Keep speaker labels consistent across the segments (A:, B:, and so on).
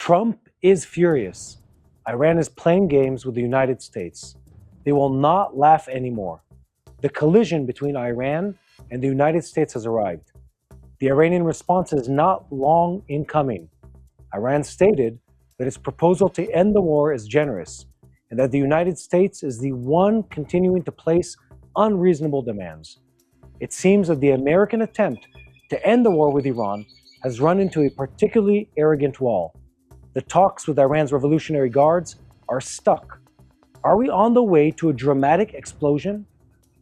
A: Trump is furious. Iran is playing games with the United States. They will not laugh anymore. The collision between Iran and the United States has arrived. The Iranian response is not long in coming. Iran stated that its proposal to end the war is generous and that the United States is the one continuing to place unreasonable demands. It seems that the American attempt to end the war with Iran has run into a particularly arrogant wall. The talks with Iran's Revolutionary Guards are stuck. Are we on the way to a dramatic explosion?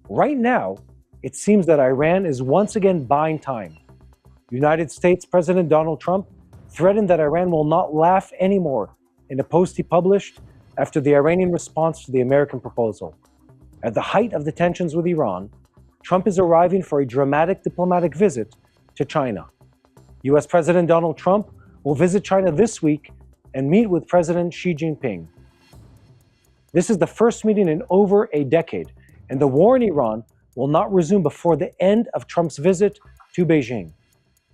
A: Right now, it seems that Iran is once again buying time. United States President Donald Trump threatened that Iran will not laugh anymore in a post he published after the Iranian response to the American proposal. At the height of the tensions with Iran, Trump is arriving for a dramatic diplomatic visit to China. U.S. President Donald Trump will visit China this week and meet with President Xi Jinping. This is the first meeting in over a decade, and the war in Iran will not resume before the end of Trump's visit to Beijing.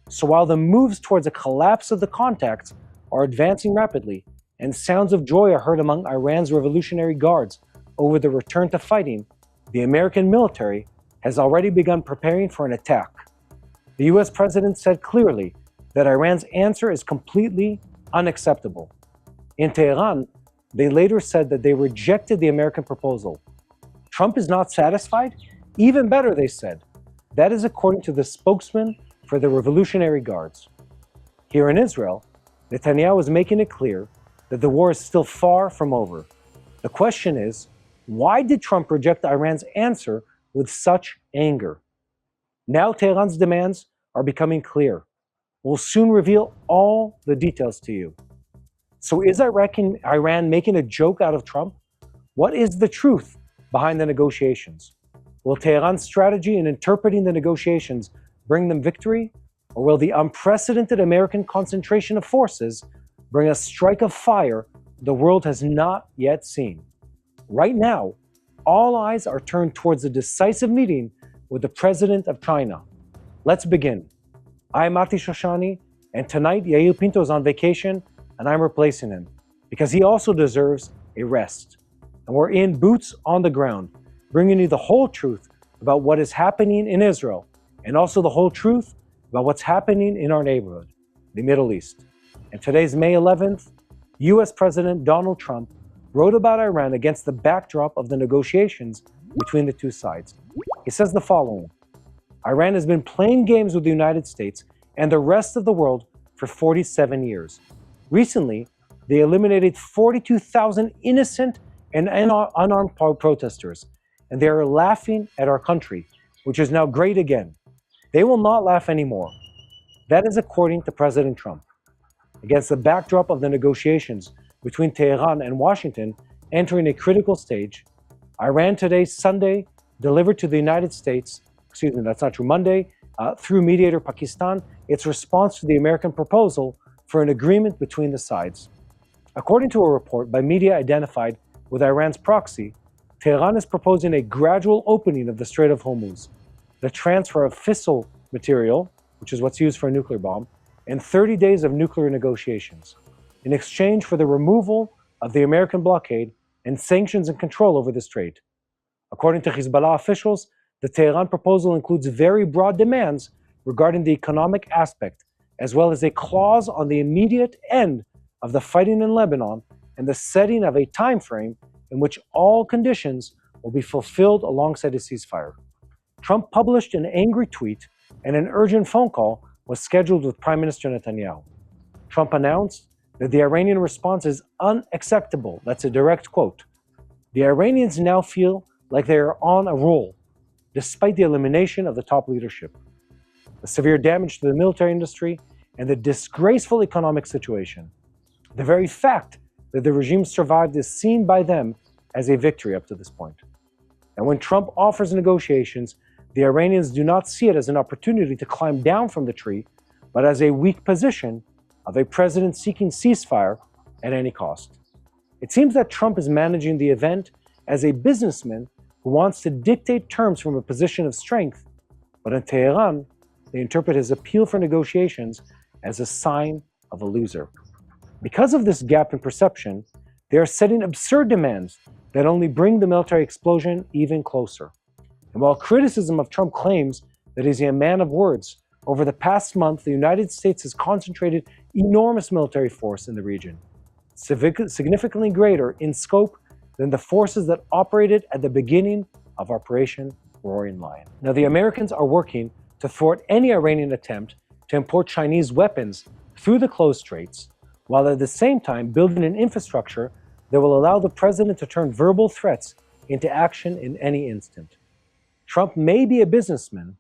A: So while the moves towards a collapse of the contacts are advancing rapidly, and sounds of joy are heard among Iran's Revolutionary Guards over the return to fighting, the American military has already begun preparing for an attack. The U.S. president said clearly that Iran's answer is completely unacceptable. In Tehran, they later said that they rejected the American proposal. Trump is not satisfied? Even better, they said. That is according to the spokesman for the Revolutionary Guards. Here in Israel, Netanyahu is making it clear that the war is still far from over. The question is, why did Trump reject Iran's answer with such anger? Now Tehran's demands are becoming clear. We'll soon reveal all the details to you. So is Iran making a joke out of Trump? What is the truth behind the negotiations? Will Tehran's strategy in interpreting the negotiations bring them victory? Or will the unprecedented American concentration of forces bring a strike of fire the world has not yet seen? Right now, all eyes are turned towards a decisive meeting with the president of China. Let's begin. I'm Shoshani, and tonight Yair Pinto is on vacation, and I'm replacing him because he also deserves a rest. And we're in boots on the ground, bringing you the whole truth about what is happening in Israel, and also the whole truth about what's happening in our neighborhood, the Middle East. And today's May 11th, U.S. President Donald Trump wrote about Iran against the backdrop of the negotiations between the two sides. He says the following: Iran has been playing games with the United States and the rest of the world for 47 years. Recently, they eliminated 42,000 innocent and unarmed protesters, and they are laughing at our country, which is now great again. They will not laugh anymore. That is according to President Trump. Against the backdrop of the negotiations between Tehran and Washington entering a critical stage, Iran today, Sunday, delivered to the United States, Monday, through mediator Pakistan, its response to the American proposal for an agreement between the sides. According to a report by media identified with Iran's proxy, Tehran is proposing a gradual opening of the Strait of Hormuz, the transfer of fissile material, which is what's used for a nuclear bomb, and 30 days of nuclear negotiations, in exchange for the removal of the American blockade and sanctions and control over the strait. According to Hezbollah officials, the Tehran proposal includes very broad demands regarding the economic aspect, as well as a clause on the immediate end of the fighting in Lebanon and the setting of a time frame in which all conditions will be fulfilled alongside a ceasefire. Trump published an angry tweet, and an urgent phone call was scheduled with Prime Minister Netanyahu. Trump announced that the Iranian response is unacceptable. That's a direct quote. The Iranians now feel like they are on a roll, despite the elimination of the top leadership, the severe damage to the military industry, and the disgraceful economic situation. The very fact that the regime survived is seen by them as a victory up to this point. And when Trump offers negotiations, the Iranians do not see it as an opportunity to climb down from the tree, but as a weak position of a president seeking ceasefire at any cost. It seems that Trump is managing the event as a businessman who wants to dictate terms from a position of strength, but in Tehran, they interpret his appeal for negotiations as a sign of a loser. Because of this gap in perception, they are setting absurd demands that only bring the military explosion even closer. And while criticism of Trump claims that he's a man of words, over the past month, the United States has concentrated enormous military force in the region, significantly greater in scope than the forces that operated at the beginning of Operation Roaring Lion. Now, the Americans are working to thwart any Iranian attempt to import Chinese weapons through the closed straits, while at the same time building an infrastructure that will allow the president to turn verbal threats into action in any instant. Trump may be a businessman,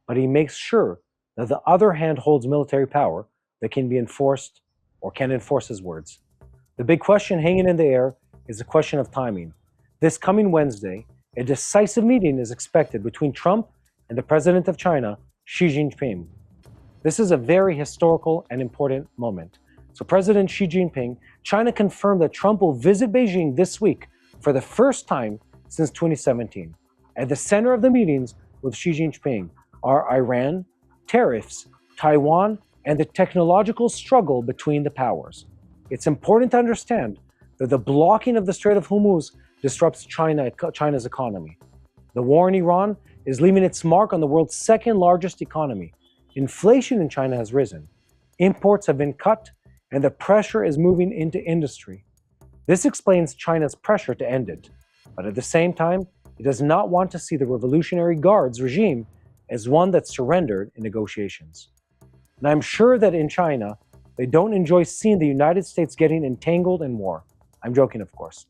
A: but he makes sure that the other hand holds military power that can be enforced or can enforce his words. The big question hanging in the air is the question of timing. This coming Wednesday, a decisive meeting is expected between Trump and the president of China, Xi Jinping. This is a very historical and important moment. So President Xi Jinping, China confirmed that Trump will visit Beijing this week for the first time since 2017. At the center of the meetings with Xi Jinping are Iran, tariffs, Taiwan, and the technological struggle between the powers. It's important to understand that the blocking of the Strait of Hormuz disrupts China's economy. The war in Iran is leaving its mark on the world's second largest economy. Inflation in China has risen. Imports have been cut, and the pressure is moving into industry. This explains China's pressure to end it. But at the same time, it does not want to see the Revolutionary Guards regime as one that surrendered in negotiations. And I'm sure that in China, they don't enjoy seeing the United States getting entangled in war. I'm joking, of course.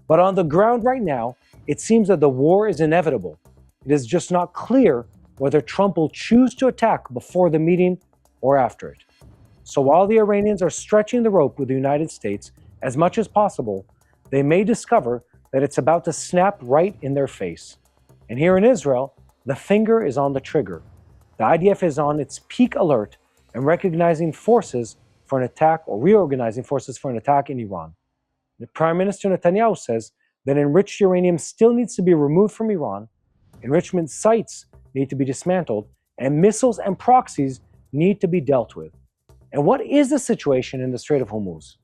A: But on the ground right now, it seems that the war is inevitable. It is just not clear whether Trump will choose to attack before the meeting or after it. So while the Iranians are stretching the rope with the United States as much as possible, they may discover that it's about to snap right in their face. And here in Israel, the finger is on the trigger. The IDF is on its peak alert and recognizing forces for an attack or reorganizing forces for an attack in Iran. The Prime Minister Netanyahu says that enriched uranium still needs to be removed from Iran, enrichment sites need to be dismantled, and missiles and proxies need to be dealt with. And what is the situation in the Strait of Hormuz?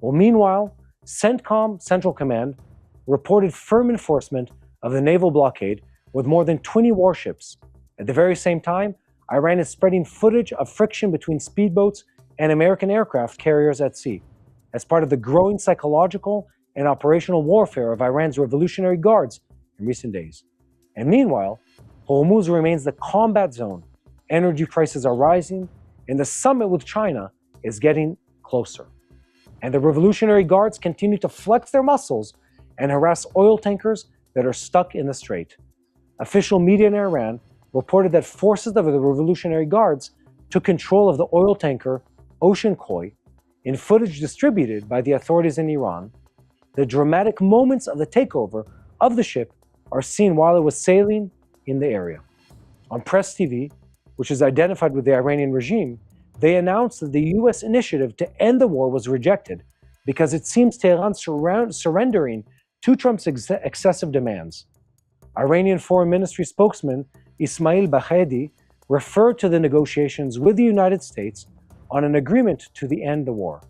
A: Well, meanwhile, CENTCOM, Central Command, reported firm enforcement of the naval blockade with more than 20 warships. At the very same time, Iran is spreading footage of friction between speedboats and American aircraft carriers at sea, as part of the growing psychological and operational warfare of Iran's Revolutionary Guards in recent days. And meanwhile, Hormuz remains the combat zone. Energy prices are rising, and the summit with China is getting closer. And the Revolutionary Guards continue to flex their muscles and harass oil tankers that are stuck in the strait. Official media in Iran reported that forces of the Revolutionary Guards took control of the oil tanker Ocean Koi. In footage distributed by the authorities in Iran, the dramatic moments of the takeover of the ship are seen while it was sailing in the area. On Press TV, which is identified with the Iranian regime, they announced that the U.S. initiative to end the war was rejected because it seems Tehran surrendering to Trump's excessive demands. Iranian Foreign Ministry spokesman Ismail Bagheri referred to the negotiations with the United States on an agreement to end the war,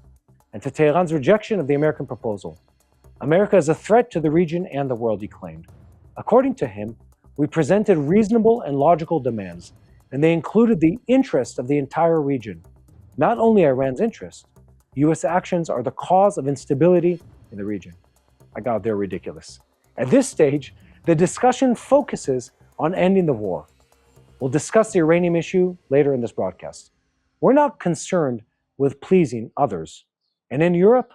A: and to Tehran's rejection of the American proposal. America is a threat to the region and the world, he claimed. According to him, we presented reasonable and logical demands, and they included the interest of the entire region, not only Iran's interest. U.S. actions are the cause of instability in the region. My God, they're ridiculous. At this stage, the discussion focuses on ending the war. We'll discuss the uranium issue later in this broadcast. We're not concerned with pleasing others. And in Europe,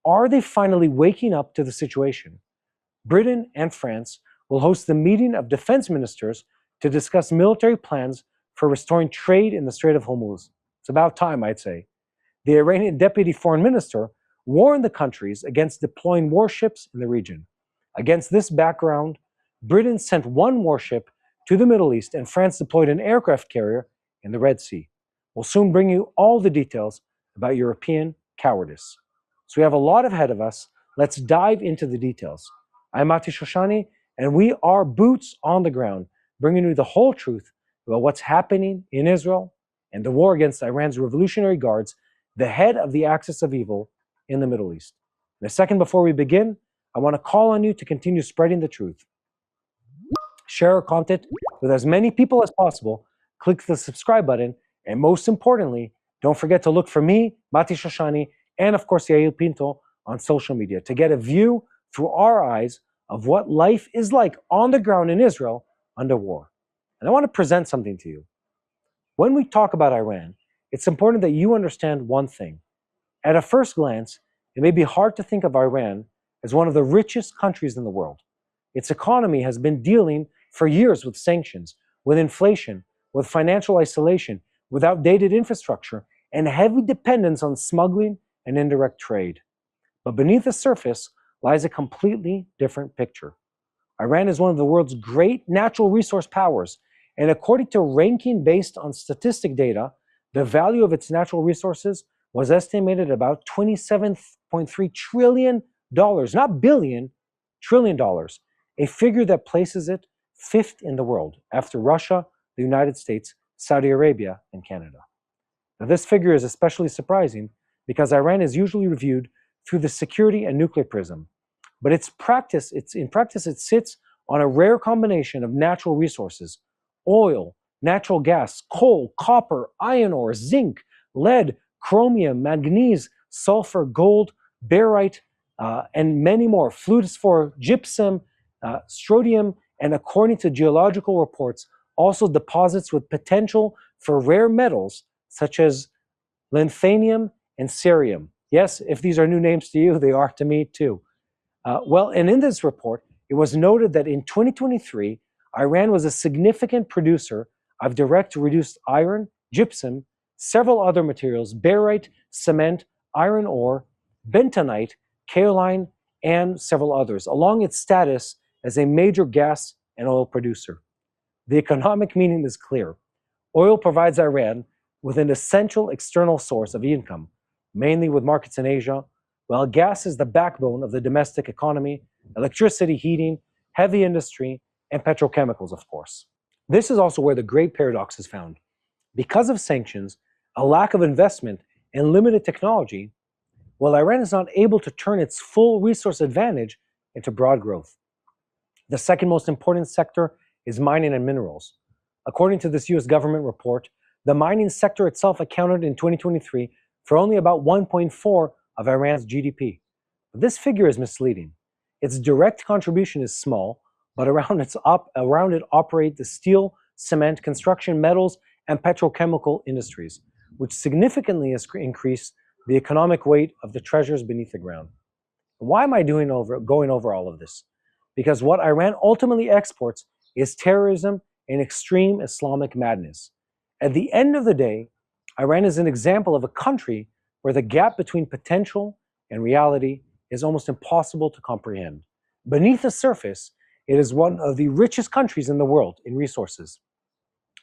A: are they finally waking up to the situation? Britain and France will host the meeting of defense ministers to discuss military plans for restoring trade in the Strait of Hormuz. It's about time, I'd say. The Iranian deputy foreign minister warned the countries against deploying warships in the region. Against this background, Britain sent one warship to the Middle East and France deployed an aircraft carrier in the Red Sea. We'll soon bring you all the details about European cowardice. So we have a lot ahead of us. Let's dive into the details. I'm Shoshani, and we are boots on the ground, bringing you the whole truth about what's happening in Israel and the war against Iran's Revolutionary Guards, the head of the axis of evil in the Middle East. In a second before we begin, I want to call on you to continue spreading the truth. Share our content with as many people as possible, click the subscribe button, and most importantly, don't forget to look for me, Mati Shoshani, and of course Yael Pinto on social media to get a view through our eyes of what life is like on the ground in Israel under war. And I want to present something to you. When we talk about Iran, it's important that you understand one thing. At a first glance, it may be hard to think of Iran as one of the richest countries in the world. Its economy has been dealing for years with sanctions, with inflation, with financial isolation, with outdated infrastructure, and heavy dependence on smuggling and indirect trade. But beneath the surface lies a completely different picture. Iran is one of the world's great natural resource powers, and according to ranking based on statistic data, the value of its natural resources was estimated at about $27.3 trillion, not billion, trillion dollars, a figure that places it fifth in the world after Russia, the United States, Saudi Arabia, and Canada. Now, this figure is especially surprising because Iran is usually reviewed through the security and nuclear prism. But in practice, it sits on a rare combination of natural resources: oil, natural gas, coal, copper, iron ore, zinc, lead, chromium, manganese, sulfur, gold, barite, and many more. Fluorspar, gypsum, strontium, and according to geological reports, also deposits with potential for rare metals such as lanthanum and cerium. Yes, if these are new names to you, they are to me too. And in this report, it was noted that in 2023, Iran was a significant producer of direct reduced iron, gypsum, several other materials, barite, cement, iron ore, bentonite, kaolin, and several others, along its status as a major gas and oil producer. The economic meaning is clear. Oil provides Iran with an essential external source of income, mainly with markets in Asia, while gas is the backbone of the domestic economy, electricity, heating, heavy industry, and petrochemicals, of course. This is also where the great paradox is found. Because of sanctions, a lack of investment, and limited technology, while Iran is not able to turn its full resource advantage into broad growth. The second most important sector is mining and minerals. According to this US government report, the mining sector itself accounted in 2023 for only about 1.4% of Iran's GDP. But this figure is misleading. Its direct contribution is small, but around it operate the steel, cement, construction, metals, and petrochemical industries, which significantly increase the economic weight of the treasures beneath the ground. Why am I going over all of this? Because what Iran ultimately exports is terrorism and extreme Islamic madness. At the end of the day, Iran is an example of a country where the gap between potential and reality is almost impossible to comprehend. Beneath the surface, it is one of the richest countries in the world in resources.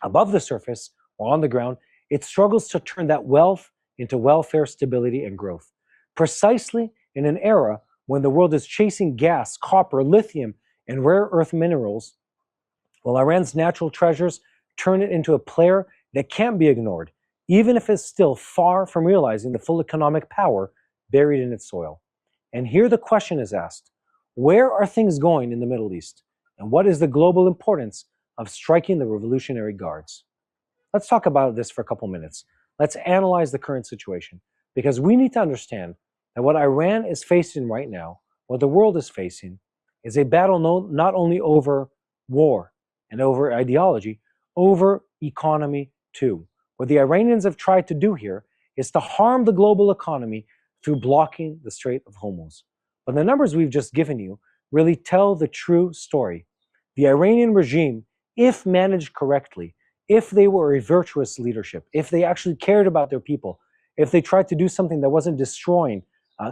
A: Above the surface, or on the ground, it struggles to turn that wealth into welfare, stability, and growth. Precisely in an era when the world is chasing gas, copper, lithium, and rare earth minerals, while Iran's natural treasures turn it into a player that can't be ignored, even if it's still far from realizing the full economic power buried in its soil. And here the question is asked: where are things going in the Middle East? And what is the global importance of striking the Revolutionary Guards? Let's talk about this for a couple minutes. Let's analyze the current situation, because we need to understand that what Iran is facing right now, what the world is facing, is a battle not only over war and over ideology, over economy too. What the Iranians have tried to do here is to harm the global economy through blocking the Strait of Hormuz. But the numbers we've just given you really tell the true story. The Iranian regime, if managed correctly, if they were a virtuous leadership, if they actually cared about their people, if they tried to do something that wasn't destroying,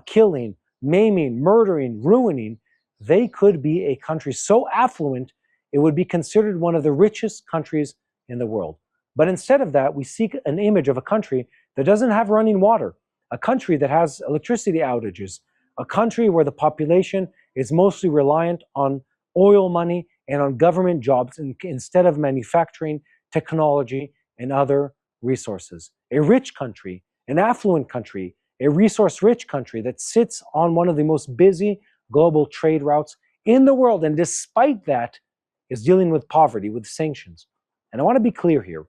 A: killing, maiming, murdering, ruining, they could be a country so affluent it would be considered one of the richest countries in the world. But instead of that, we seek an image of a country that doesn't have running water, a country that has electricity outages, a country where the population is mostly reliant on oil money and on government jobs instead of manufacturing, technology, and other resources. A rich country, an affluent country, a resource-rich country that sits on one of the most busy global trade routes in the world, and despite that, is dealing with poverty, with sanctions. And I want to be clear here.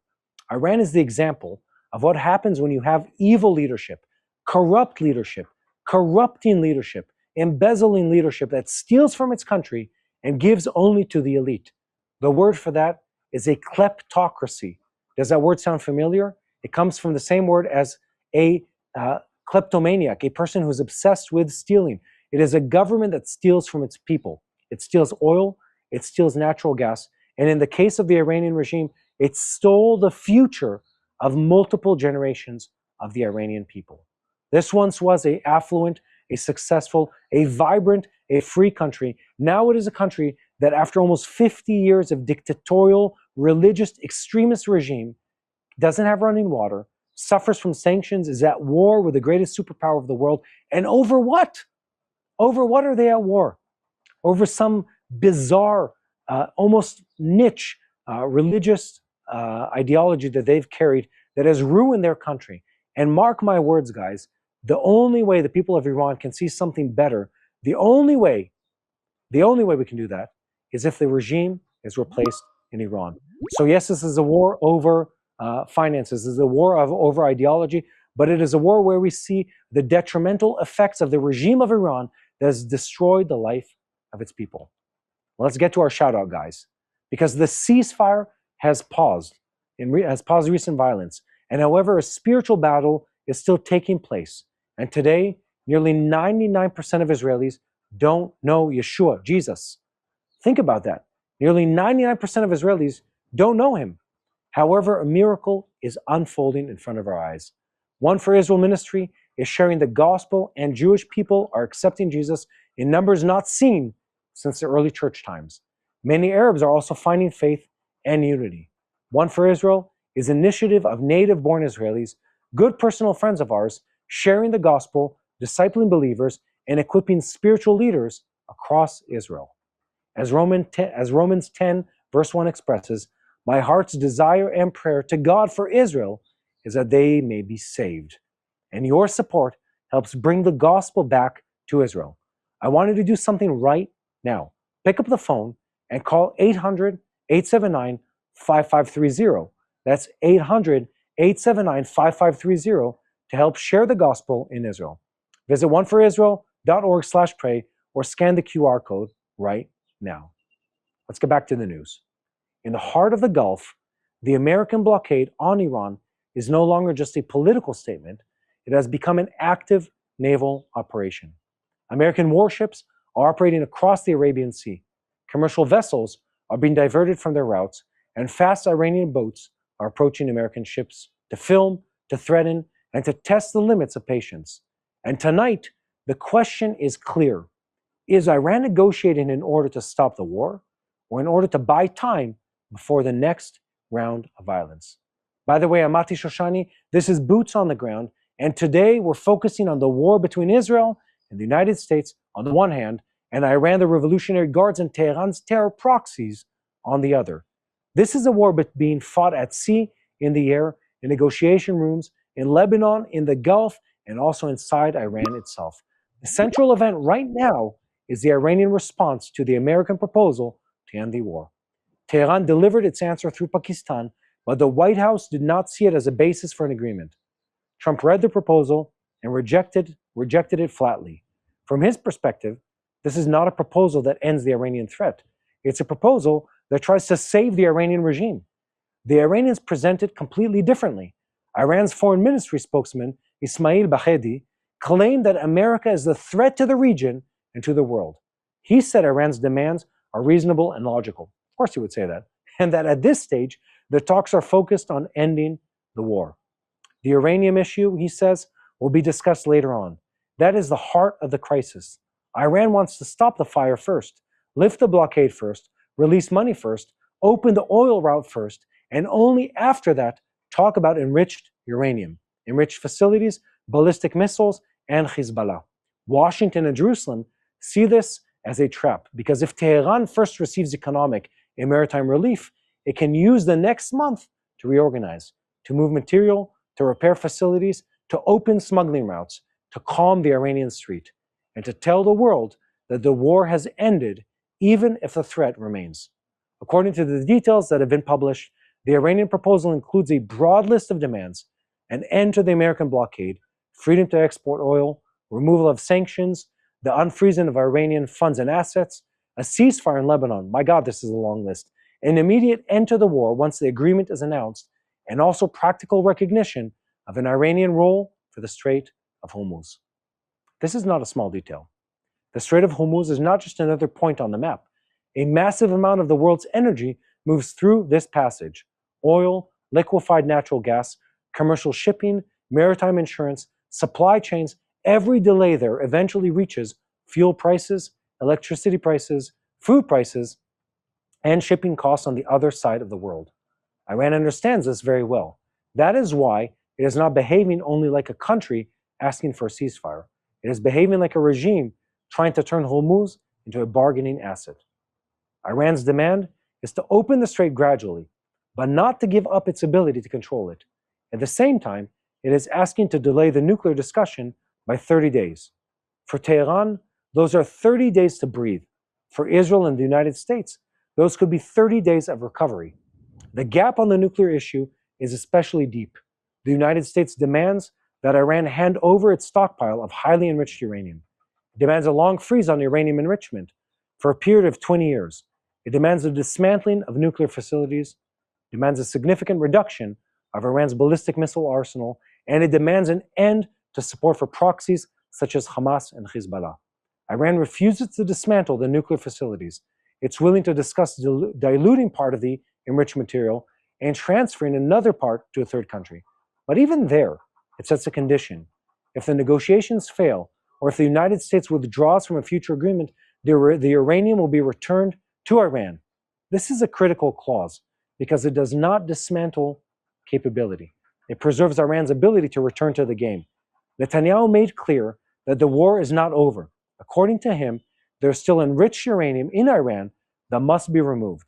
A: Iran is the example of what happens when you have evil leadership, corrupt leadership, corrupting leadership, embezzling leadership that steals from its country and gives only to the elite. The word for that is a kleptocracy. Does that word sound familiar? It comes from the same word as a kleptomaniac, a person who's obsessed with stealing. It is a government that steals from its people. It steals oil, it steals natural gas, and in the case of the Iranian regime, it stole the future of multiple generations of the Iranian people. This once was an affluent, a successful, a vibrant, a free country. Now it is a country that after almost 50 years of dictatorial, religious, extremist regime, doesn't have running water, suffers from sanctions, is at war with the greatest superpower of the world. And over what? Over what are they at war? Over some bizarre, almost niche religious ideology that they've carried that has ruined their country. And mark my words, guys, the only way the people of Iran can see something better, the only way we can do that is if the regime is replaced in Iran. So yes, this is a war over finances, this is a war over ideology, but it is a war where we see the detrimental effects of the regime of Iran that has destroyed the life of its people. Let's get to our shout out, guys, because the ceasefire has paused recent violence. And however, a spiritual battle is still taking place. And today, nearly 99% of Israelis don't know Yeshua, Jesus. Think about that. Nearly 99% of Israelis don't know him. However, a miracle is unfolding in front of our eyes. One for Israel ministry is sharing the gospel, and Jewish people are accepting Jesus in numbers not seen since the early church times. Many Arabs are also finding faith and unity. One for Israel is an initiative of native-born Israelis, good personal friends of ours, sharing the gospel, discipling believers, and equipping spiritual leaders across Israel. As Romans 10, verse 1 expresses, my heart's desire and prayer to God for Israel is that they may be saved. And your support helps bring the gospel back to Israel. I wanted to do something right now. Pick up the phone and call 800-879-5530. That's 800-879-5530 to help share the gospel in Israel. Visit oneforisrael.org/pray or scan the QR code right now. Let's get back to the news. In the heart of the Gulf, the American blockade on Iran is no longer just a political statement. It has become an active naval operation. American warships are operating across the Arabian Sea. Commercial vessels are being diverted from their routes, and fast Iranian boats are approaching American ships to film, to threaten, and to test the limits of patience. And tonight, the question is clear. Is Iran negotiating in order to stop the war, or in order to buy time before the next round of violence? By the way, I'm Mati Shoshani. This is Boots on the Ground, and today we're focusing on the war between Israel and the United States on the one hand, and Iran, the Revolutionary Guards, and Tehran's terror proxies on the other. This is a war being fought at sea, in the air, in negotiation rooms, in Lebanon, in the Gulf, and also inside Iran itself. The central event right now is the Iranian response to the American proposal to end the war. Tehran delivered its answer through Pakistan, but the White House did not see it as a basis for an agreement. Trump read the proposal and rejected it flatly. From his perspective, this is not a proposal that ends the Iranian threat. It's a proposal that tries to save the Iranian regime. The Iranians present it completely differently. Iran's foreign ministry spokesman, Ismail Bagheri, claimed that America is the threat to the region and to the world. He said Iran's demands are reasonable and logical. Of course he would say that. And that at this stage, the talks are focused on ending the war. The uranium issue, he says, will be discussed later on. That is the heart of the crisis. Iran wants to stop the fire first, lift the blockade first, release money first, open the oil route first, and only after that talk about enriched uranium, enriched facilities, ballistic missiles, and Hezbollah. Washington and Jerusalem see this as a trap, because if Tehran first receives economic and maritime relief, it can use the next month to reorganize, to move material, to repair facilities, to open smuggling routes, to calm the Iranian street and to tell the world that the war has ended even if the threat remains. According to the details that have been published, the Iranian proposal includes a broad list of demands: an end to the American blockade, freedom to export oil, removal of sanctions, the unfreezing of Iranian funds and assets, a ceasefire in Lebanon — my God, this is a long list — an immediate end to the war once the agreement is announced, and also practical recognition of an Iranian role for the Strait of Hormuz. This is not a small detail. The Strait of Hormuz is not just another point on the map. A massive amount of the world's energy moves through this passage: oil, liquefied natural gas, commercial shipping, maritime insurance, supply chains. Every delay there eventually reaches fuel prices, electricity prices, food prices, and shipping costs on the other side of the world. Iran understands this very well. That is why it is not behaving only like a country asking for a ceasefire. It is behaving like a regime trying to turn Hormuz into a bargaining asset. Iran's demand is to open the strait gradually, but not to give up its ability to control it. At the same time, it is asking to delay the nuclear discussion by 30 days. For Tehran, those are 30 days to breathe. For Israel and the United States, those could be 30 days of recovery. The gap on the nuclear issue is especially deep. The United States demands that Iran hand over its stockpile of highly enriched uranium. It demands a long freeze on uranium enrichment for a period of 20 years. It demands the dismantling of nuclear facilities, demands a significant reduction of Iran's ballistic missile arsenal, and it demands an end to support for proxies such as Hamas and Hezbollah. Iran refuses to dismantle the nuclear facilities. It's willing to discuss diluting part of the enriched material and transferring another part to a third country. But even there, it sets a condition. If the negotiations fail, or if the United States withdraws from a future agreement, the uranium will be returned to Iran. This is a critical clause because it does not dismantle capability. It preserves Iran's ability to return to the game. Netanyahu made clear that the war is not over. According to him, there's still enriched uranium in Iran that must be removed,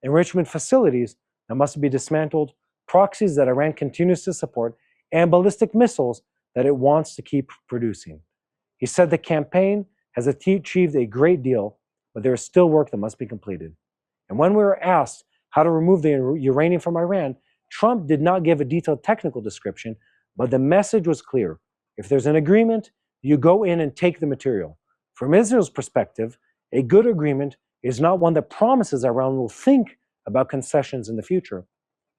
A: enrichment facilities that must be dismantled, proxies that Iran continues to support, and ballistic missiles that it wants to keep producing. He said the campaign has achieved a great deal, but there is still work that must be completed. And when we were asked how to remove the uranium from Iran, Trump did not give a detailed technical description, but the message was clear. If there's an agreement, you go in and take the material. From Israel's perspective, a good agreement is not one that promises Iran will think about concessions in the future.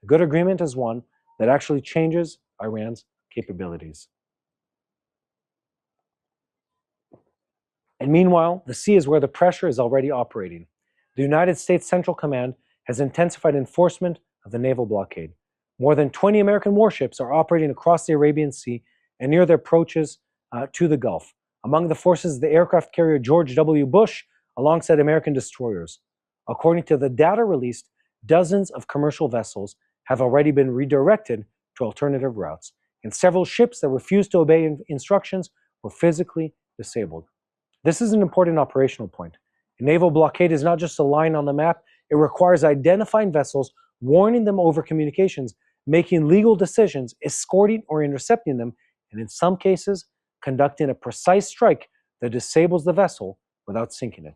A: A good agreement is one that actually changes Iran's capabilities. And meanwhile, the sea is where the pressure is already operating. The United States Central Command has intensified enforcement of the naval blockade. More than 20 American warships are operating across the Arabian Sea and near the approaches to the Gulf. Among the forces, the aircraft carrier George W. Bush, alongside American destroyers. According to the data released, dozens of commercial vessels have already been redirected to alternative routes, and several ships that refused to obey instructions were physically disabled. This is an important operational point. A naval blockade is not just a line on the map. It requires identifying vessels, warning them over communications, making legal decisions, escorting or intercepting them, and in some cases, conducting a precise strike that disables the vessel without sinking it.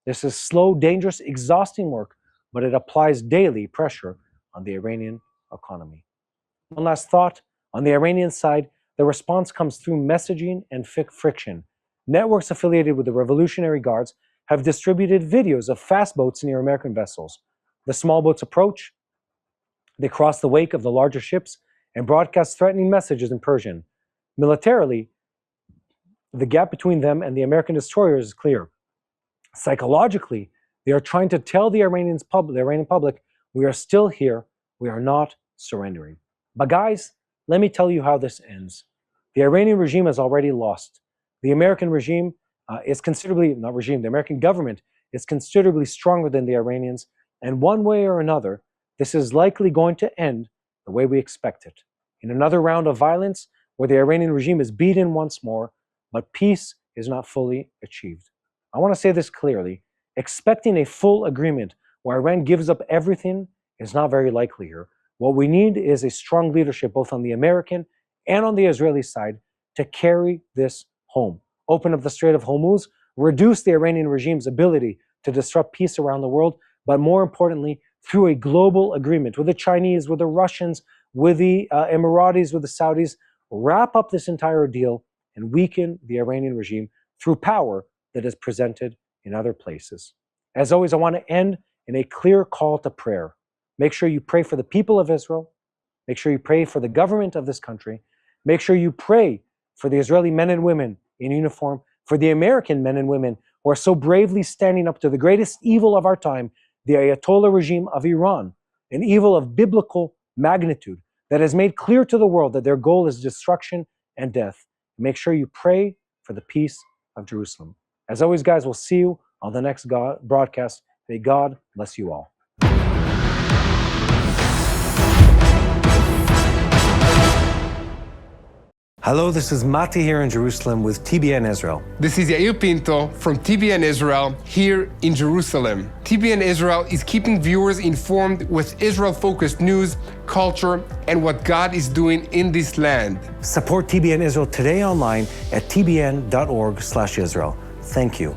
A: This is slow, dangerous, exhausting work, but it applies daily pressure on the Iranian economy. One last thought. On the Iranian side, the response comes through messaging and friction. Networks affiliated with the Revolutionary Guards have distributed videos of fast boats near American vessels. The small boats approach, they cross the wake of the larger ships, and broadcast threatening messages in Persian. Militarily, the gap between them and the American destroyers is clear. Psychologically, they are trying to tell the Iranian public, we are still here, we are not surrendering. But guys, let me tell you how this ends. The Iranian regime has already lost. The American regime the American government is considerably stronger than the Iranians, and one way or another, this is likely going to end the way we expect it. In another round of violence, where the Iranian regime is beaten once more, but peace is not fully achieved. I want to say this clearly. Expecting a full agreement where Iran gives up everything is not very likely here. What we need is a strong leadership both on the American and on the Israeli side to carry this home. Open up the Strait of Hormuz, reduce the Iranian regime's ability to disrupt peace around the world, but more importantly, through a global agreement with the Chinese, with the Russians, with the Emiratis, with the Saudis, wrap up this entire deal and weaken the Iranian regime through power that is presented in other places. As always, I want to end in a clear call to prayer. Make sure you pray for the people of Israel. Make sure you pray for the government of this country. Make sure you pray for the Israeli men and women in uniform, for the American men and women who are so bravely standing up to the greatest evil of our time, the Ayatollah regime of Iran, an evil of biblical magnitude that has made clear to the world that their goal is destruction and death. Make sure you pray for the peace of Jerusalem. As always, guys, we'll see you on the next broadcast. May God bless you all. Hello, this is Mati here in Jerusalem with TBN Israel.
B: This is Yair Pinto from TBN Israel here in Jerusalem. TBN Israel is keeping viewers informed with Israel-focused news, culture, and what God is doing in this land.
A: Support TBN Israel today online at tbn.org/Israel. Thank you.